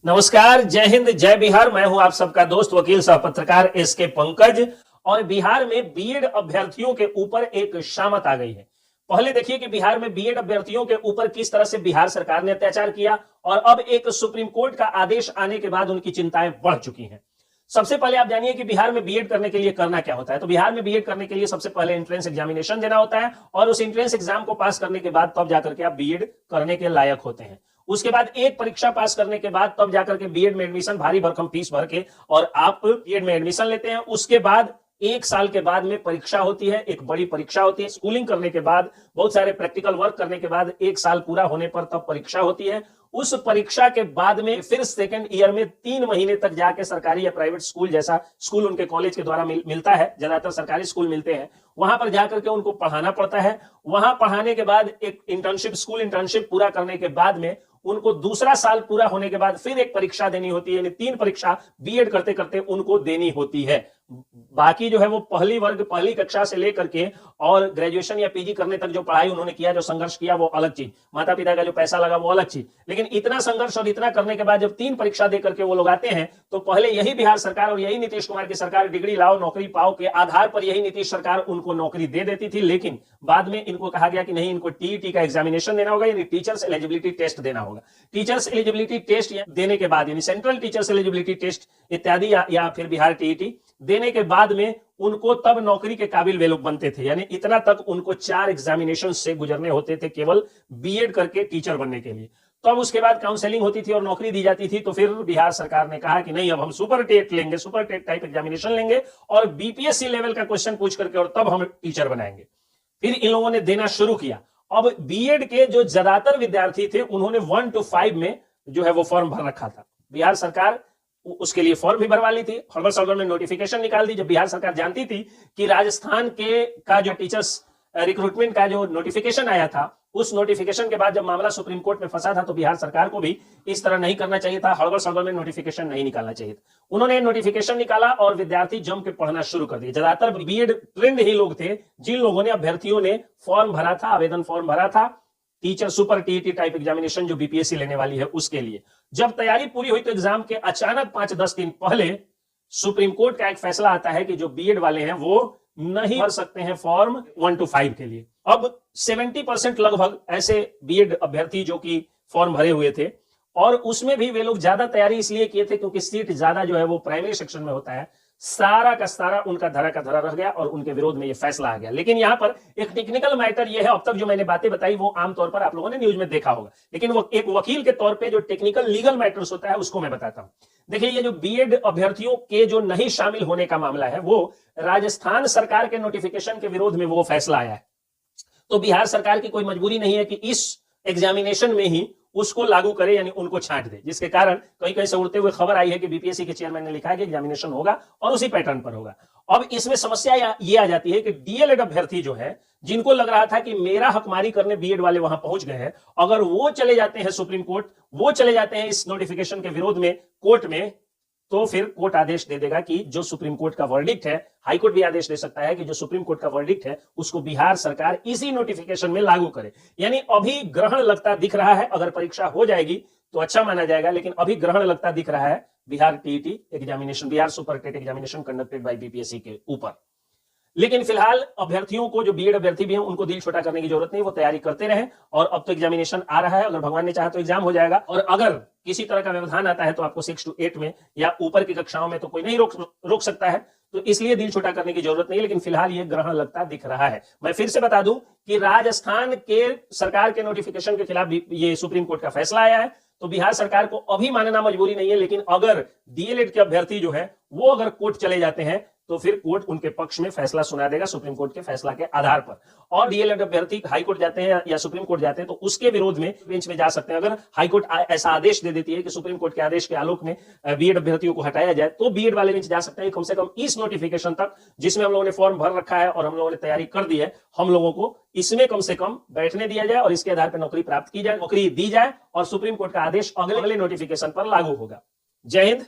नमस्कार, जय हिंद, जय बिहार। मैं हूं आप सबका दोस्त वकील सह पत्रकार एसके पंकज। और बिहार में बीएड अभ्यर्थियों के ऊपर एक शामत आ गई है। पहले देखिए कि बिहार में बीएड अभ्यर्थियों के ऊपर किस तरह से बिहार सरकार ने अत्याचार किया, और अब एक सुप्रीम कोर्ट का आदेश आने के बाद उनकी चिंताएं बढ़ चुकी हैं। सबसे पहले आप जानिए कि बिहार में बीएड करने के लिए करना क्या होता है। तो बिहार में बीएड करने के लिए सबसे पहले एंट्रेंस एग्जामिनेशन देना होता है, और उस एंट्रेंस एग्जाम को पास करने के बाद तब जाकर के आप बीएड करने के लायक होते हैं। उसके बाद एक परीक्षा पास करने के बाद तब जाकर के बीएड में एडमिशन, भारी भरकम फीस भर के, और आप बीएड में एडमिशन लेते हैं। उसके बाद एक साल के बाद में परीक्षा होती है, एक बड़ी परीक्षा होती है। स्कूलिंग करने के बाद, बहुत सारे प्रैक्टिकल वर्क करने के बाद एक साल पूरा होने पर तब परीक्षा होती है। उस परीक्षा के बाद में फिर सेकंड ईयर में 3 महीने तक जाके सरकारी या प्राइवेट स्कूल, जैसा स्कूल उनके कॉलेज के द्वारा मिलता है, ज्यादातर सरकारी स्कूल मिलते हैं, वहां पर जाकर के उनको पढ़ाना पड़ता है। वहां पढ़ाने के बाद एक इंटर्नशिप, स्कूल इंटर्नशिप पूरा करने के बाद में उनको दूसरा साल पूरा होने के बाद फिर एक परीक्षा देनी होती है, यानी 3 परीक्षा बीएड करते करते उनको देनी होती है। बाकी जो है वो पहली वर्ग, पहली कक्षा से लेकर के और ग्रेजुएशन या पीजी करने तक जो पढ़ाई उन्होंने किया, जो संघर्ष किया, वो अलग चीज, माता पिता का जो पैसा लगा वो अलग चीज। लेकिन इतना संघर्ष और इतना करने के बाद जब 3 परीक्षा देकर के वो लोग आते हैं, तो पहले यही बिहार सरकार और यही नीतीश कुमार की सरकार डिग्री लाओ नौकरी पाओ के आधार पर यही नीतीश सरकार उनको नौकरी दे देती थी। लेकिन बाद में इनको कहा गया कि नहीं, इनको टीईटी का एग्जामिनेशन देना होगा, यानी टीचर्स एलिजिबिलिटी टेस्ट देना होगा। टीचर्स एलिजिबिलिटी टेस्ट देने के बाद, यानी सेंट्रल टीचर्स एलिजिबिलिटी टेस्ट इत्यादि या फिर बिहार टीईटी देने के बाद में उनको तब नौकरी के काबिल वे लोग बनते थे। यानी इतना तक उनको 4 एग्जामिनेशन से गुजरने होते थे केवल बीएड करके टीचर बनने के लिए। तो अब उसके बाद काउंसलिंग होती थी और नौकरी दी जाती थी। तो फिर बिहार सरकार ने कहा कि नहीं, अब हम सुपर टेट लेंगे, सुपर टेट टाइप एग्जामिनेशन लेंगे और बीपीएससी लेवल का क्वेश्चन पूछ करके और तब हम टीचर बनाएंगे। फिर इन लोगों ने देना शुरू किया। अब बीएड के जो ज्यादातर विद्यार्थी थे उन्होंने 1 to 5 में जो है वो फॉर्म भर रखा था। बिहार सरकार उसके लिए फॉर्म भी भरवा ली थी, हड़बड़ सड़बड़ में नोटिफिकेशन निकाल दी। जब बिहार सरकार जानती थी कि राजस्थान के का जो टीचर्स रिक्रूटमेंट का जो नोटिफिकेशन आया था, उस नोटिफिकेशन के बाद जब मामला सुप्रीम कोर्ट में फंसा था, तो बिहार सरकार को भी इस तरह नहीं करना चाहिए था, हड़बड़ सड़बड़ में नोटिफिकेशन नहीं निकालना चाहिए था। उन्होंने नोटिफिकेशन निकाला और विद्यार्थी जम के पढ़ना शुरू कर दिए। ज्यादातर बीएड ट्रेंड ही लोग थे जिन लोगों ने, अभ्यर्थियों ने फॉर्म भरा था, आवेदन फॉर्म भरा था teacher super TET type examination जो बीपीएससी लेने वाली है उसके लिए। जब तैयारी पूरी हुई तो एग्जाम के अचानक 5-10 दिन पहले सुप्रीम कोर्ट का एक फैसला आता है कि जो बीएड वाले हैं वो नहीं भर सकते हैं फॉर्म 1 to 5 के लिए। अब 70% लगभग ऐसे बीएड अभ्यर्थी जो कि फॉर्म भरे हुए थे, और उसमें भी वे लोग ज्यादा तैयारी इसलिए किए थे क्योंकि सीट ज्यादा जो है वो प्राइमरी सेक्शन में होता है, सारा का सारा उनका धरा का धरा रह गया और उनके विरोध में ये फैसला आ गया। लेकिन यहां पर एक टेक्निकल मैटर ये है, अब तक जो मैंने बातें बताई वो आमतौर पर आप लोगों ने न्यूज में देखा होगा, लेकिन वो एक वकील के तौर पे जो टेक्निकल लीगल मैटर्स होता है उसको मैं बताता हूं। देखिए, ये जो बीएड अभ्यर्थियों के जो नहीं शामिल होने का मामला है, वो राजस्थान सरकार के नोटिफिकेशन के विरोध में वो फैसला आया है। तो बिहार सरकार की कोई मजबूरी नहीं है कि इस एग्जामिनेशन में ही उसको लागू करे, यानी उनको छांट दे, जिसके कारण कहीं कहीं से उड़ते हुए खबर आई है कि बीपीएससी के चेयरमैन ने लिखा है कि एग्जामिनेशन होगा और उसी पैटर्न पर होगा। अब इसमें समस्या ये आ जाती है कि डीएलएड अभ्यर्थी जो है, जिनको लग रहा था कि मेरा हकमारी करने बीएड वाले वहां पहुंच गए हैं, अगर वो चले जाते हैं सुप्रीम कोर्ट, वो चले जाते हैं इस नोटिफिकेशन के विरोध में कोर्ट में, तो फिर कोर्ट आदेश दे देगा कि जो सुप्रीम कोर्ट का वर्डिक्ट है, हाईकोर्ट भी आदेश दे सकता है कि जो सुप्रीम कोर्ट का वर्डिक्ट है उसको बिहार सरकार इसी नोटिफिकेशन में लागू करे। यानी अभी ग्रहण लगता दिख रहा है, अगर परीक्षा हो जाएगी तो अच्छा माना जाएगा, लेकिन अभी ग्रहण लगता दिख रहा है Bihar TET examination, Bihar super TET examination conducted by BPSC के ऊपर। लेकिन फिलहाल अभ्यर्थियों को, जो बीएड अभ्यर्थी भी हैं, उनको दिल छोटा करने की जरूरत नहीं, वो तैयारी करते रहे। और अब तो एग्जामिनेशन आ रहा है, अगर भगवान ने चाहा तो एग्जाम हो जाएगा, और अगर किसी तरह का व्यवधान आता है तो आपको 6 to 8 में या ऊपर की कक्षाओं में तो कोई नहीं रोक सकता है, तो इसलिए दिल छोटा करने की जरूरत नहीं। लेकिन फिलहाल ये ग्रहण लगता दिख रहा है। मैं फिर से बता दूं कि राजस्थान के सरकार के नोटिफिकेशन के खिलाफ ये सुप्रीम कोर्ट का फैसला आया है, तो बिहार सरकार को अभी मानना मजबूरी नहीं है। लेकिन अगर डीएलएड के अभ्यर्थी जो है वो अगर कोर्ट चले जाते हैं, तो फिर कोर्ट उनके पक्ष में फैसला सुना देगा सुप्रीम कोर्ट के फैसला के आधार पर। और डीएलएड अभ्यर्थी हाई कोर्ट जाते हैं या सुप्रीम कोर्ट जाते हैं, तो उसके विरोध में बेंच में जा सकते हैं। अगर हाई कोर्ट ऐसा आदेश दे देती है कि सुप्रीम कोर्ट के आदेश के आलोक में बीएड अभ्यर्थियों को हटाया जाए, तो बीएड वाले बेंच जा सकते हैं कम से कम इस नोटिफिकेशन तक, जिसमें हम लोगों ने फॉर्म भर रखा है और हम लोगों ने तैयारी कर दी है, हम लोगों को इसमें कम से कम बैठने दिया जाए और इसके आधार पर नौकरी प्राप्त की जाए, नौकरी दी जाए, और सुप्रीम कोर्ट का आदेश अगले नोटिफिकेशन पर लागू होगा। जय हिंद,